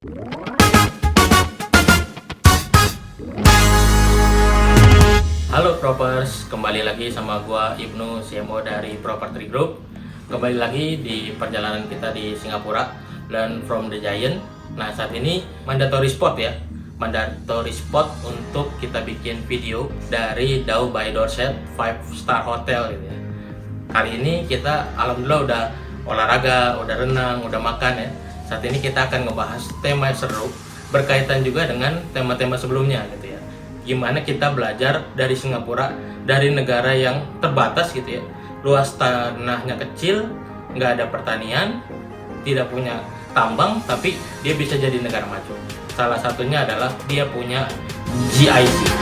Halo Propers, kembali lagi sama gua Ibnu, CMO dari Property Group. Kembali lagi di perjalanan kita di Singapura, Learn from the Giant. Nah, saat ini mandatory spot ya. Mandatory spot untuk kita bikin video dari Dau by Dorset 5-star hotel gitu ya. Kali ini kita alhamdulillah udah olahraga, udah renang, udah makan ya. Saat ini kita akan ngebahas tema seru berkaitan juga dengan tema-tema sebelumnya gitu ya. Gimana kita belajar dari Singapura, dari negara yang terbatas gitu ya, luas tanahnya kecil, nggak ada pertanian, tidak punya tambang, tapi dia bisa jadi negara maju. Salah satunya adalah dia punya GIC.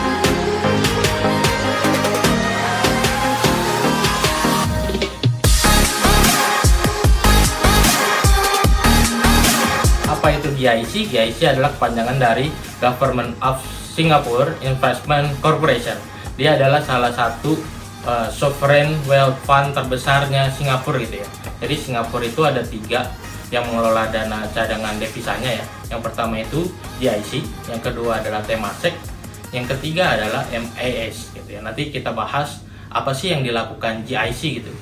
Apa itu GIC? GIC adalah kepanjangan dari Government of Singapore Investment Corporation. Dia adalah salah satu sovereign wealth fund terbesarnya Singapura gitu ya. Jadi Singapura itu ada 3 yang mengelola dana cadangan devisanya ya. Yang pertama itu GIC, yang kedua adalah Temasek, yang ketiga adalah MAS gitu ya. Nanti kita bahas apa sih yang dilakukan GIC gitu.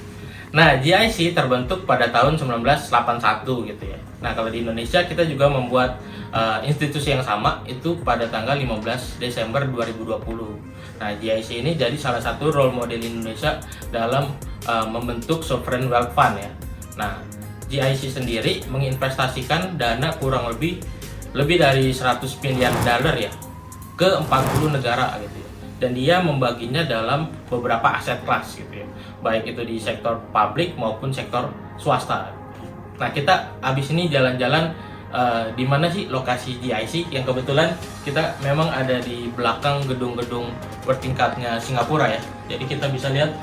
Nah, GIC terbentuk pada tahun 1981 gitu ya. Nah, kalau di Indonesia kita juga membuat institusi yang sama itu pada tanggal 15 Desember 2020. Nah, GIC ini jadi salah satu role model Indonesia dalam membentuk sovereign wealth fund ya. Nah, GIC sendiri menginvestasikan dana kurang lebih dari 100 miliar dolar ya ke 40 negara gitu ya. Dan dia membaginya dalam beberapa aset kelas gitu ya, baik itu di sektor publik maupun sektor swasta. Nah, kita habis ini jalan-jalan di mana sih lokasi GIC, yang kebetulan kita memang ada di belakang gedung-gedung bertingkatnya Singapura ya. Jadi kita bisa lihat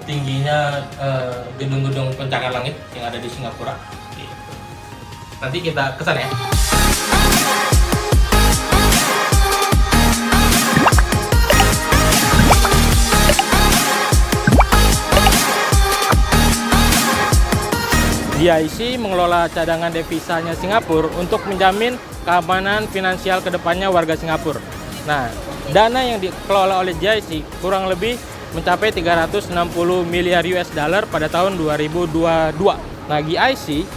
tingginya gedung-gedung pencakar langit yang ada di Singapura. Nanti kita kesana ya. GIC mengelola cadangan devisanya Singapura untuk menjamin keamanan finansial kedepannya warga Singapura. Nah, dana yang dikelola oleh GIC kurang lebih mencapai 360 miliar US dollar pada tahun 2022. Nah, GIC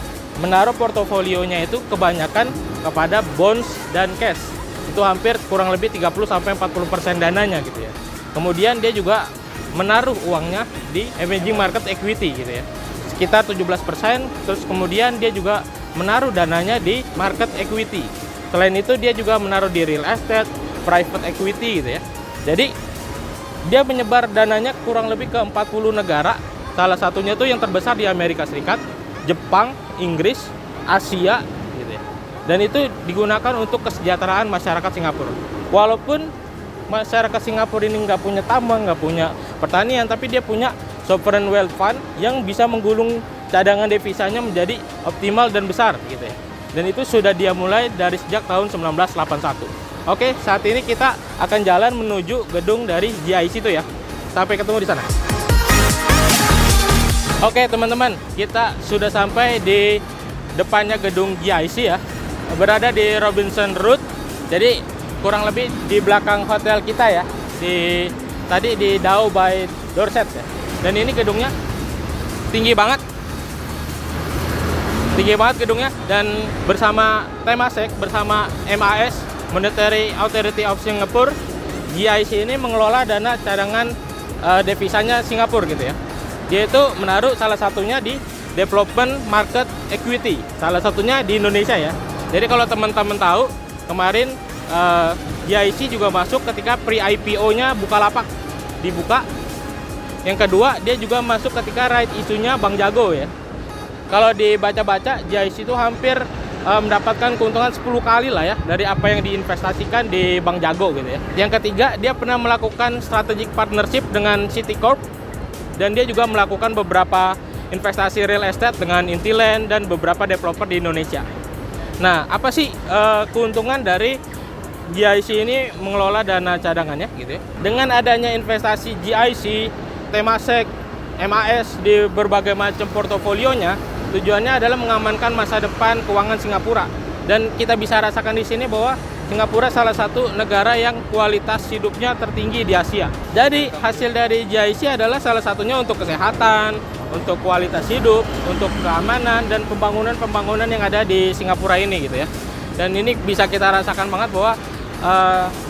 menaruh portofolionya itu kebanyakan kepada bonds dan cash. Itu hampir kurang lebih 30-40% dananya gitu ya. Kemudian dia juga menaruh uangnya di emerging market equity gitu ya, sekitar 17%. Terus kemudian dia juga menaruh dananya di market equity. Selain itu dia juga menaruh di real estate, private equity gitu ya. Jadi dia menyebar dananya kurang lebih ke 40 negara. Salah satunya tuh yang terbesar di Amerika Serikat, Jepang, Inggris, Asia gitu ya. Dan itu digunakan untuk kesejahteraan masyarakat Singapura. Walaupun masyarakat Singapura ini nggak punya tambang, nggak punya pertanian, tapi dia punya sovereign wealth fund yang bisa menggulung cadangan devisanya menjadi optimal dan besar gitu ya. Dan itu sudah dia mulai dari sejak tahun 1981. Oke, saat ini kita akan jalan menuju gedung dari GIC itu ya. Sampai ketemu di sana. Oke teman-teman, kita sudah sampai di depannya gedung GIC ya. Berada di Robinson Road. Jadi kurang lebih di belakang hotel kita ya. Tadi di Dau by Dorset ya. Dan ini gedungnya tinggi banget gedungnya. Dan bersama Temasek, bersama MAS, Monetary Authority of Singapore, GIC ini mengelola dana cadangan devisanya Singapura gitu ya. Dia itu menaruh salah satunya di development market equity, salah satunya di Indonesia ya. Jadi kalau teman-teman tahu, kemarin GIC juga masuk ketika pre-IPO-nya Bukalapak dibuka. Yang kedua, dia juga masuk ketika right isunya Bank Jago ya. Kalau dibaca-baca, GIC itu hampir mendapatkan keuntungan 10 kali lah ya dari apa yang diinvestasikan di Bank Jago gitu ya. Yang ketiga, dia pernah melakukan strategic partnership dengan Citicorp, dan dia juga melakukan beberapa investasi real estate dengan Intiland dan beberapa developer di Indonesia. Nah, apa sih keuntungan dari GIC ini mengelola dana cadangannya gitu ya? Dengan adanya investasi GIC, Temasek, MAS di berbagai macam portofolionya, tujuannya adalah mengamankan masa depan keuangan Singapura Dan kita bisa rasakan di sini bahwa Singapura salah satu negara yang kualitas hidupnya tertinggi di Asia. Jadi hasil dari GIC adalah salah satunya untuk kesehatan, untuk kualitas hidup, untuk keamanan dan pembangunan yang ada di Singapura ini gitu ya. Dan ini bisa kita rasakan banget bahwa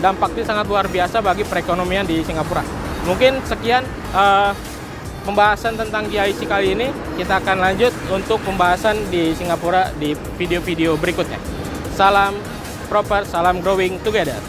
dampaknya sangat luar biasa bagi perekonomian di Singapura. Mungkin sekian pembahasan tentang GIC kali ini. Kita akan lanjut untuk pembahasan di Singapura di video-video berikutnya. Salam proper, salam growing together.